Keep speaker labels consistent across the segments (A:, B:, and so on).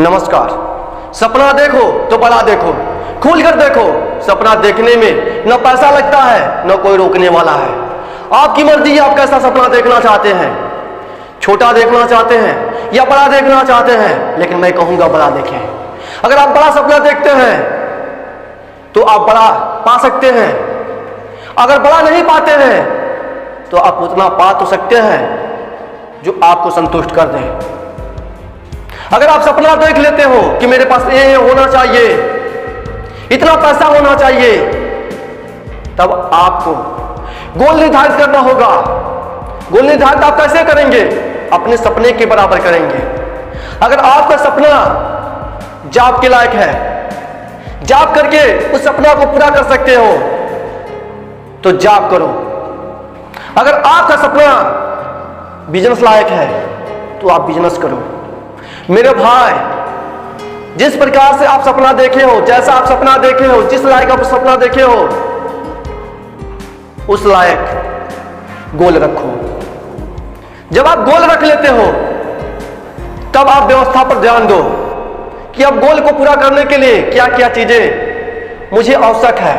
A: नमस्कार। सपना देखो तो बड़ा देखो, खुल कर देखो। सपना देखने में न पैसा लगता है न कोई रोकने वाला है। आपकी मर्जी, आप कैसा सपना देखना चाहते हैं। छोटा देखना चाहते हैं या बड़ा देखना चाहते हैं, लेकिन मैं कहूंगा बड़ा देखें। अगर आप बड़ा सपना देखते हैं तो आप बड़ा पा सकते हैं। अगर बड़ा नहीं पाते हैं तो आप उतना पा तो सकते हैं जो आपको संतुष्ट कर दे। अगर आप सपना देख लेते हो कि मेरे पास ये होना चाहिए, इतना पैसा होना चाहिए, तब आपको गोल निर्धारित करना होगा। गोल निर्धारित आप कैसे करेंगे? अपने सपने के बराबर करेंगे। अगर आपका सपना जॉब के लायक है, जॉब करके उस सपना को पूरा कर सकते हो तो जॉब करो। अगर आपका सपना बिजनेस लायक है तो आप बिजनेस करो। मेरे भाई, जिस प्रकार से आप सपना देखे हो, जैसा आप सपना देखे हो, जिस लायक आप सपना देखे हो, उस लायक गोल रखो। जब आप गोल रख लेते हो तब आप व्यवस्था पर ध्यान दो कि अब गोल को पूरा करने के लिए क्या क्या चीजें मुझे आवश्यक है,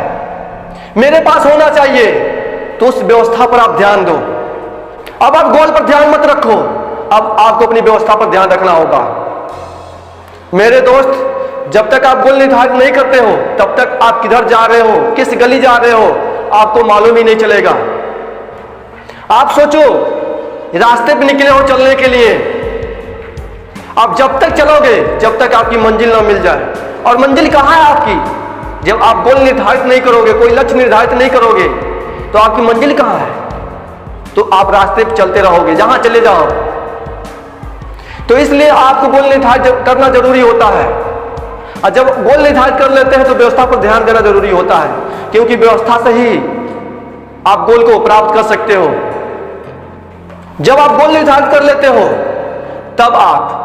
A: मेरे पास होना चाहिए, तो उस व्यवस्था पर आप ध्यान दो। अब आप गोल पर ध्यान मत रखो, अब आपको अपनी व्यवस्था पर ध्यान रखना होगा। मेरे दोस्त, जब तक आप गोल निर्धारित नहीं करते हो तब तक आप किधर जा रहे हो, किस गली जा रहे हो, आपको मालूम ही नहीं चलेगा। आप सोचो, रास्ते पे निकले हो चलने के लिए, आप जब तक चलोगे जब तक आपकी मंजिल ना मिल जाए। और मंजिल कहाँ है आपकी? जब आप गोल निर्धारित नहीं करोगे, कोई लक्ष्य निर्धारित नहीं करोगे, तो आपकी मंजिल कहाँ है? तो आप रास्ते पे चलते रहोगे, जहां चले जाओ। तो इसलिए आपको गोल निर्धारित करना जरूरी होता है। और जब गोल निर्धारित कर लेते हैं तो व्यवस्था पर ध्यान देना जरूरी होता है, क्योंकि व्यवस्था से ही आप गोल को प्राप्त कर सकते हो। जब आप गोल निर्धारित कर लेते हो तब आप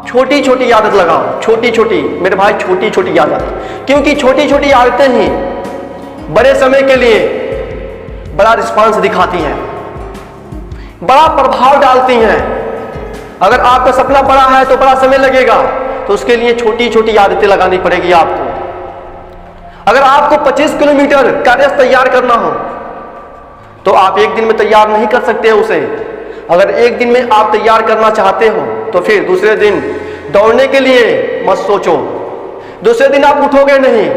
A: छोटी छोटी आदत लगाओ। छोटी छोटी, मेरे भाई, छोटी छोटी आदत, क्योंकि छोटी छोटी आदतें ही बड़े समय के लिए बड़ा रिस्पांस दिखाती हैं, बड़ा प्रभाव डालती हैं। अगर आपका सपना बड़ा है तो बड़ा समय लगेगा, तो उसके लिए छोटी छोटी आदतें लगानी पड़ेगी आपको। अगर आपको 25 किलोमीटर का रेस तैयार करना हो तो आप एक दिन में तैयार नहीं कर सकते उसे। अगर एक दिन में आप तैयार करना चाहते हो तो फिर दूसरे दिन दौड़ने के लिए मत सोचो, दूसरे दिन आप उठोगे नहीं।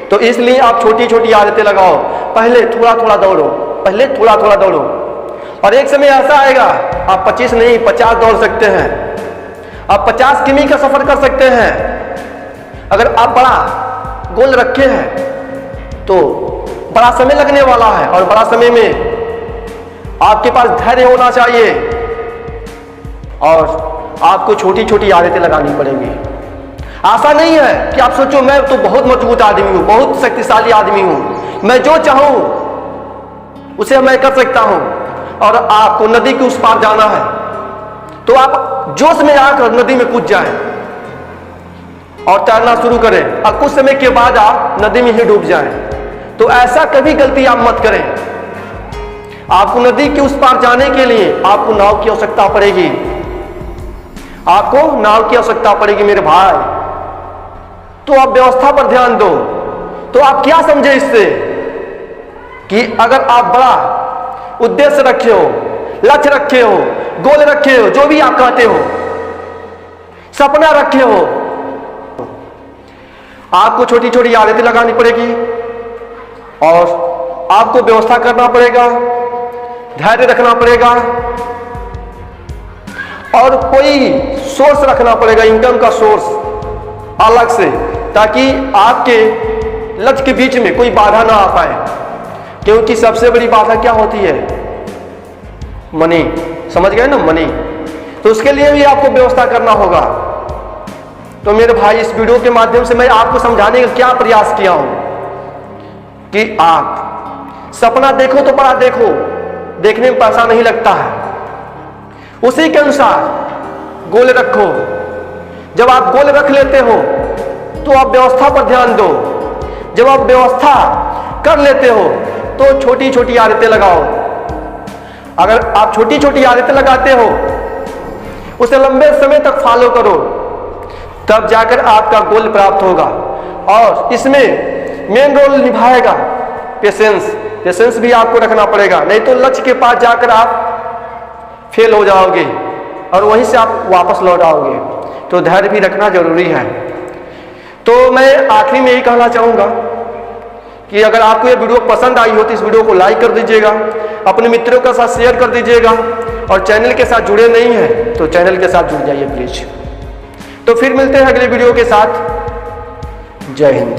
A: तो इसलिए आप छोटी छोटी आदतें लगाओ। पहले थोड़ा थोड़ा दौड़ो, पहले थोड़ा थोड़ा दौड़ो, और एक समय ऐसा आएगा आप 25 नहीं 50 दौड़ सकते हैं। आप 50 किमी का सफर कर सकते हैं। अगर आप बड़ा गोल रखे हैं तो बड़ा समय लगने वाला है, और बड़ा समय में आपके पास धैर्य होना चाहिए, और आपको छोटी छोटी आदतें लगानी पड़ेंगी। आशा नहीं है कि आप सोचो मैं तो बहुत मजबूत आदमी हूं, बहुत शक्तिशाली आदमी हूं, मैं जो चाहूं उसे मैं कर सकता हूं, और आपको नदी के उस पार जाना है तो आप जोश में आकर नदी में कूद जाएं और तैरना शुरू करें, और कुछ समय के बाद आप नदी में ही डूब जाएं। तो ऐसा कभी गलती आप मत करें। आपको नदी के उस पार जाने के लिए आपको नाव की आवश्यकता पड़ेगी, आपको नाव की आवश्यकता पड़ेगी मेरे भाई। तो आप व्यवस्था पर ध्यान दो। तो आप क्या समझे इससे कि अगर आप बड़ा उद्देश्य रखे हो, लक्ष्य रखे हो, गोल रखे हो, जो भी आप कहते हो, सपना रखे हो, आपको छोटी छोटी आदतें लगानी पड़ेगी, और आपको व्यवस्था करना पड़ेगा, धैर्य रखना पड़ेगा, और कोई सोर्स रखना पड़ेगा, इनकम का सोर्स अलग से, ताकि आपके लक्ष्य के बीच में कोई बाधा ना आ पाए। क्योंकि सबसे बड़ी बाधा क्या होती है? मनी। समझ गए ना, मनी। तो उसके लिए भी आपको व्यवस्था करना होगा। तो मेरे भाई, इस वीडियो के माध्यम से मैं आपको समझाने का क्या प्रयास किया हूं कि आप सपना देखो तो बड़ा देखो, देखने में पैसा नहीं लगता है, उसी के अनुसार गोल रखो। जब आप गोल रख लेते हो तो आप व्यवस्था पर ध्यान दो। जब आप व्यवस्था कर लेते हो तो छोटी छोटी आदतें लगाओ। अगर आप छोटी छोटी आदतें लगाते हो, उसे लंबे समय तक फॉलो करो, तब जाकर आपका गोल प्राप्त होगा। और इसमें मेन रोल निभाएगा पेशेंस। पेशेंस भी आपको रखना पड़ेगा, नहीं तो लक्ष्य के पास जाकर आप फेल हो जाओगे और वहीं से आप वापस लौट आओगे। तो धैर्य भी रखना जरूरी है। तो मैं आखिरी में यही कहना चाहूँगा कि अगर आपको ये वीडियो पसंद आई हो तो इस वीडियो को लाइक कर दीजिएगा, अपने मित्रों के साथ शेयर कर दीजिएगा, और चैनल के साथ जुड़े नहीं हैं तो चैनल के साथ जुड़ जाइए प्लीज। तो फिर मिलते हैं अगले वीडियो के साथ। जय हिंद।